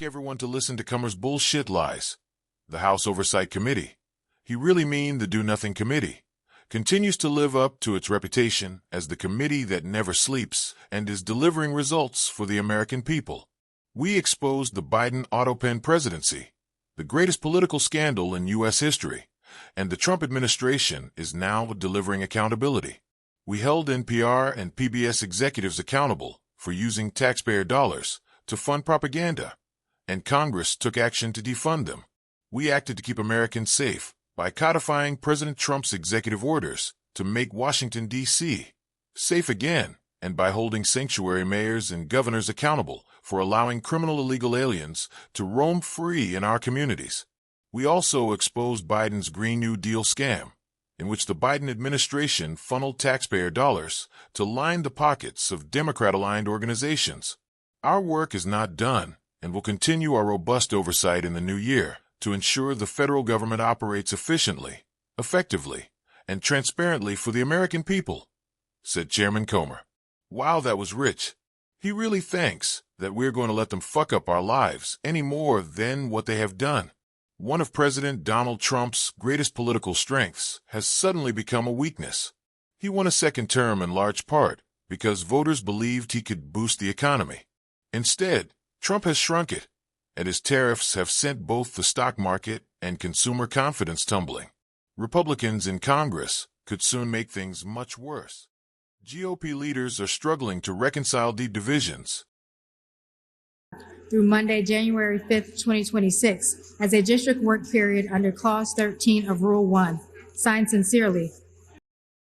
everyone to listen to Comer's bullshit lies. The House Oversight Committee, he really mean the Do-Nothing Committee, continues to live up to its reputation as the committee that never sleeps and is delivering results for the American people. We exposed the Biden autopen presidency, the greatest political scandal in U.S. history, and the Trump administration is now delivering accountability. We held NPR and PBS executives accountable for using taxpayer dollars to fund propaganda, and Congress took action to defund them. We acted to keep Americans safe by codifying President Trump's executive orders to make Washington, D.C. safe again, and by holding sanctuary mayors and governors accountable for allowing criminal illegal aliens to roam free in our communities. We also exposed Biden's Green New Deal scam, in which the Biden administration funneled taxpayer dollars to line the pockets of Democrat-aligned organizations. Our work is not done, and will continue our robust oversight in the new year to ensure the federal government operates efficiently, effectively, and transparently for the American people, said Chairman Comer. Wow, that was rich. He really thinks that we're going to let them fuck up our lives any more than what they have done. One of President Donald Trump's greatest political strengths has suddenly become a weakness. He won a second term in large part because voters believed he could boost the economy. Instead, Trump has shrunk it, and his tariffs have sent both the stock market and consumer confidence tumbling. Republicans in Congress could soon make things much worse. GOP leaders are struggling to reconcile deep divisions. Through Monday, January 5th, 2026, as a district work period under Clause 13 of Rule 1. Signed sincerely.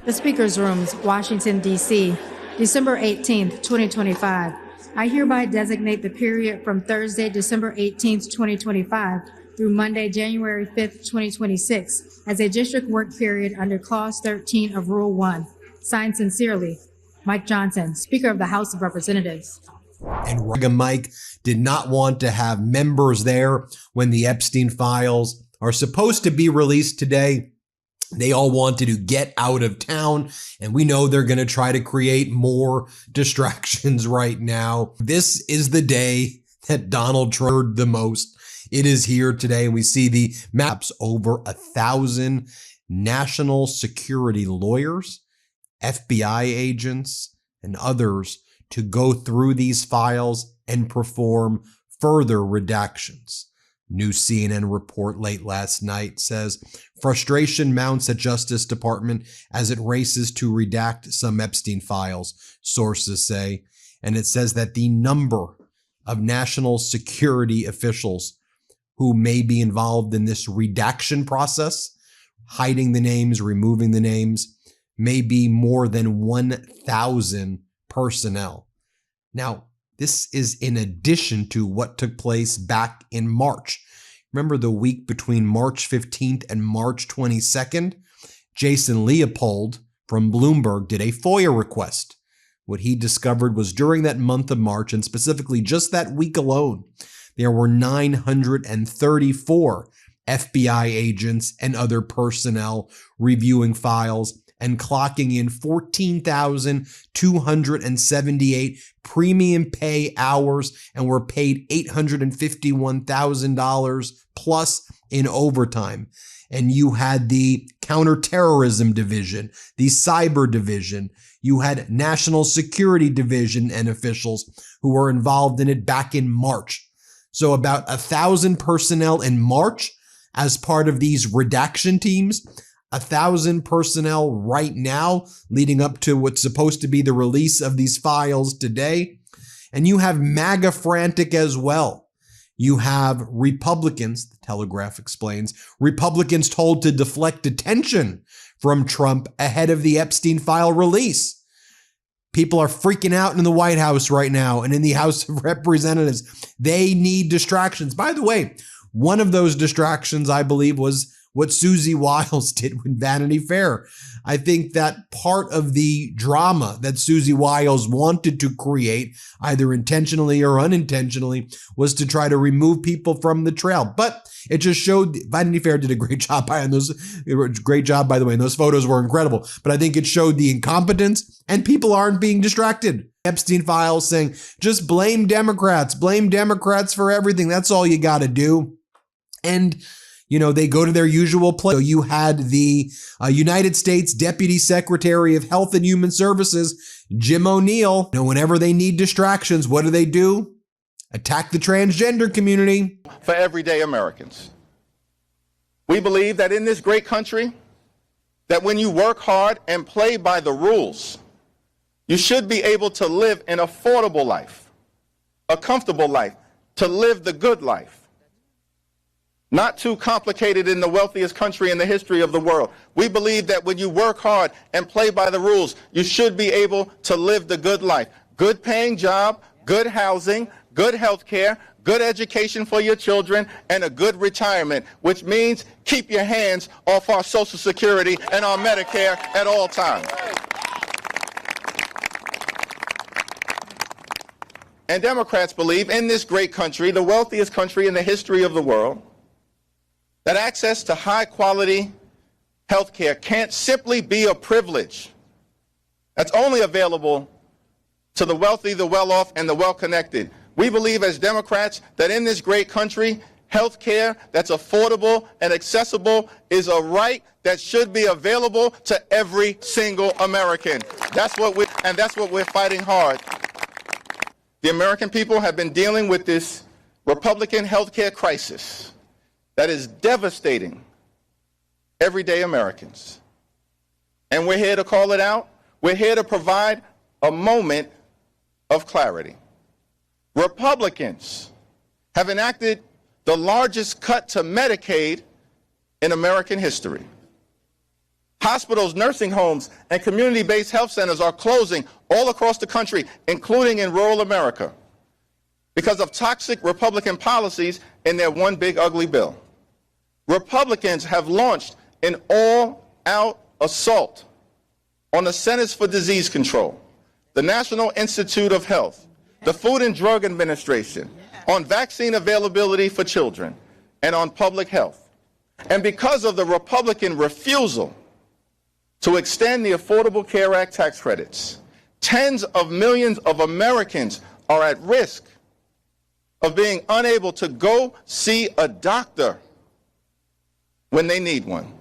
The Speaker's Rooms, Washington, D.C., December 18th, 2025. I hereby designate the period from Thursday, December 18th, 2025, through Monday, January 5th, 2026, as a district work period under Clause 13 of Rule 1. Signed sincerely, Mike Johnson, Speaker of the House of Representatives. And Mike did not want to have members there when the Epstein files are supposed to be released today. They all wanted to get out of town, and we know they're going to try to create more distractions right now. This is the day that Donald Trump heard the most. It is here today. We see the maps. Over 1,000 national security lawyers, FBI agents, and others to go through these files and perform further redactions. New CNN report late last night says frustration mounts at Justice Department as it races to redact some Epstein files, sources say. And it says that the number of national security officials who may be involved in this redaction process, hiding the names, removing the names, may be more than 1,000 personnel. Now, this is in addition to what took place back in March. Remember the week between March 15th and March 22nd? Jason Leopold from Bloomberg did a FOIA request. What he discovered was during that month of March, and specifically just that week alone, there were 934 FBI agents and other personnel reviewing files and clocking in 14,278 premium pay hours, and were paid $851,000 plus in overtime. And you had the counterterrorism division, the cyber division, you had national security division and officials who were involved in it back in March. So about 1,000 personnel in March as part of these redaction teams, 1,000 personnel right now leading up to what's supposed to be the release of these files today. And you have MAGA frantic as well. You have Republicans, the Telegraph explains, Republicans told to deflect attention from Trump ahead of the Epstein file release. People are freaking out in the White House right now and in the House of Representatives. They need distractions. By the way, one of those distractions, I believe, was what Susie Wiles did with Vanity Fair. I think that part of the drama that Susie Wiles wanted to create, either intentionally or unintentionally, was to try to remove people from the trail. But it just showed Vanity Fair did a great job by the way, and those photos were incredible. But I think it showed the incompetence, and people aren't being distracted. Epstein files saying, just blame Democrats for everything. That's all you got to do. And, you know, they go to their usual place. So you had the United States Deputy Secretary of Health and Human Services, Jim O'Neill. You know, whenever they need distractions, what do? Attack the transgender community. For everyday Americans. We believe that in this great country, that when you work hard and play by the rules, you should be able to live an affordable life, a comfortable life, to live the good life. Not too complicated in the wealthiest country in the history of the world. We believe that when you work hard and play by the rules, you should be able to live the good life. Good paying job, good housing, good health care, good education for your children, and a good retirement, which means keep your hands off our Social Security and our Medicare at all times. And Democrats believe in this great country, the wealthiest country in the history of the world, that access to high-quality health care can't simply be a privilege that's only available to the wealthy, the well-off, and the well-connected. We believe as Democrats that in this great country, health care that's affordable and accessible is a right that should be available to every single American. That's what we're fighting hard. The American people have been dealing with this Republican health care crisis that is devastating everyday Americans. And we're here to call it out. We're here to provide a moment of clarity. Republicans have enacted the largest cut to Medicaid in American history. Hospitals, nursing homes, and community-based health centers are closing all across the country, including in rural America, because of toxic Republican policies in their one big ugly bill. Republicans have launched an all-out assault on the Centers for Disease Control, the National Institute of Health, the Food and Drug Administration, on vaccine availability for children, and on public health. And because of the Republican refusal to extend the Affordable Care Act tax credits, tens of millions of Americans are at risk of being unable to go see a doctor when they need one.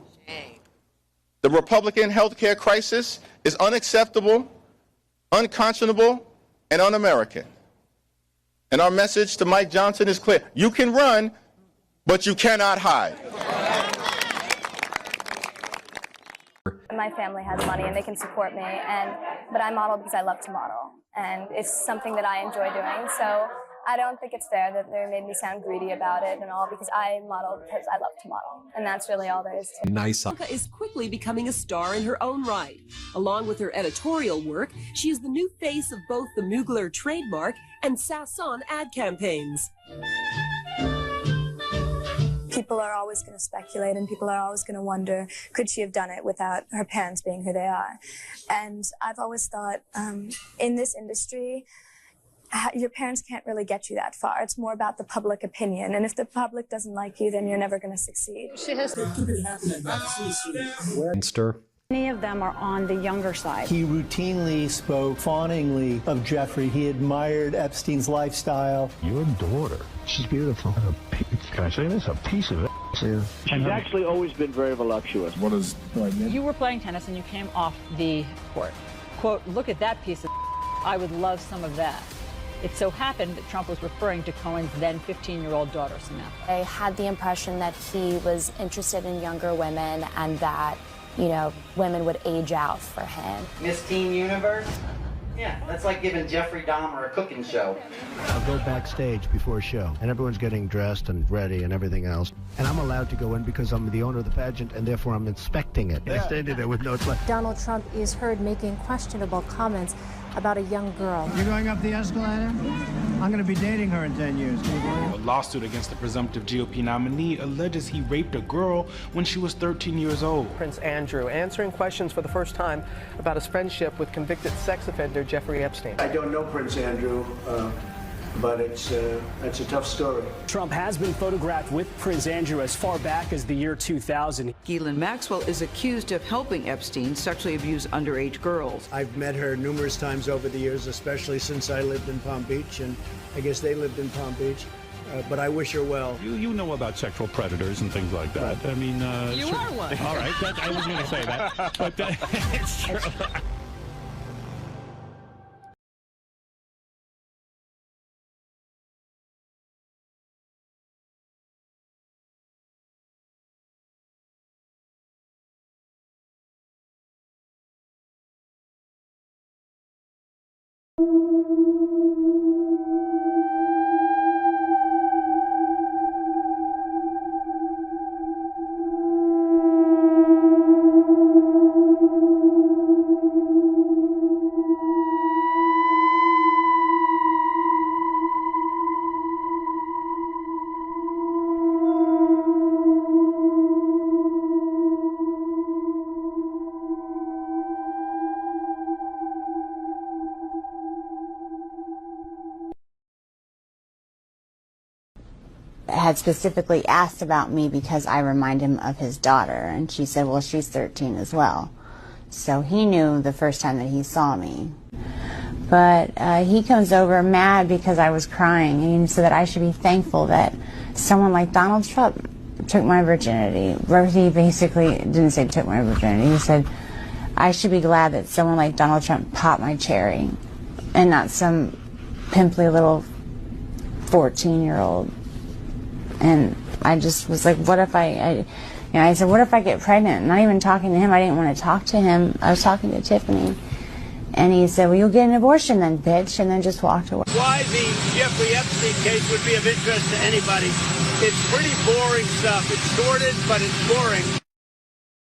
The Republican health care crisis is unacceptable, unconscionable, and un-American. And our message to Mike Johnson is clear. You can run, but you cannot hide. My family has money and they can support me, but I model because I love to model, and it's something that I enjoy doing. So I don't think it's fair that they made me sound greedy about it and all, because I model because I love to model, and that's really all there is to it. Nice. Ivanka is quickly becoming a star in her own right. Along with her editorial work, she is the new face of both the Mugler trademark and Sasson ad campaigns. People are always going to speculate, and people are always going to wonder, could she have done it without her parents being who they are? And I've always thought, in this industry, your parents can't really get you that far. It's more about the public opinion. And if the public doesn't like you, then you're never going to succeed. Many of them are on the younger side. He routinely spoke fawningly of Jeffrey. He admired Epstein's lifestyle. Your daughter, she's beautiful. Can I say this? A piece of it. She's actually always been very voluptuous. What is... You were playing tennis and you came off the court. Quote, look at that piece of I would love some of that. It so happened that Trump was referring to Cohen's then 15-year-old daughter, Samantha. I had the impression that he was interested in younger women, and that, you know, women would age out for him. Miss Teen Universe? Yeah, that's like giving Jeffrey Dahmer a cooking show. I'll go backstage before a show, and everyone's getting dressed and ready and everything else. And I'm allowed to go in because I'm the owner of the pageant, and therefore I'm inspecting it. I standing there with no... Donald Trump is heard making questionable comments about a young girl. You're going up the escalator? I'm going to be dating her in 10 years. A lawsuit against the presumptive GOP nominee alleges he raped a girl when she was 13 years old. Prince Andrew answering questions for the first time about his friendship with convicted sex offender Jeffrey Epstein. I don't know Prince Andrew. but it's a tough story. Trump has been photographed with Prince Andrew as far back as the year 2000. Ghislaine Maxwell is accused of helping Epstein sexually abuse underage girls. I've met her numerous times over the years, especially since I lived in Palm Beach, and I guess they lived in Palm Beach. But I wish her well. You know about sexual predators and things like that. I mean, you are one. All right, I was going to say that, but it's true. Had specifically asked about me because I remind him of his daughter, and she said, well, she's 13 as well. So he knew the first time that he saw me. But he comes over mad because I was crying, and he said that I should be thankful that someone like Donald Trump took my virginity. He basically didn't say took my virginity. He said, I should be glad that someone like Donald Trump popped my cherry and not some pimply little 14-year-old. And I just was like, what if I said, what if I get pregnant? Not even talking to him. I didn't want to talk to him. I was talking to Tiffany. And he said, well, you'll get an abortion then, bitch, and then just walked away. Why the Jeffrey Epstein case would be of interest to anybody. It's pretty boring stuff. It's sordid, but it's boring.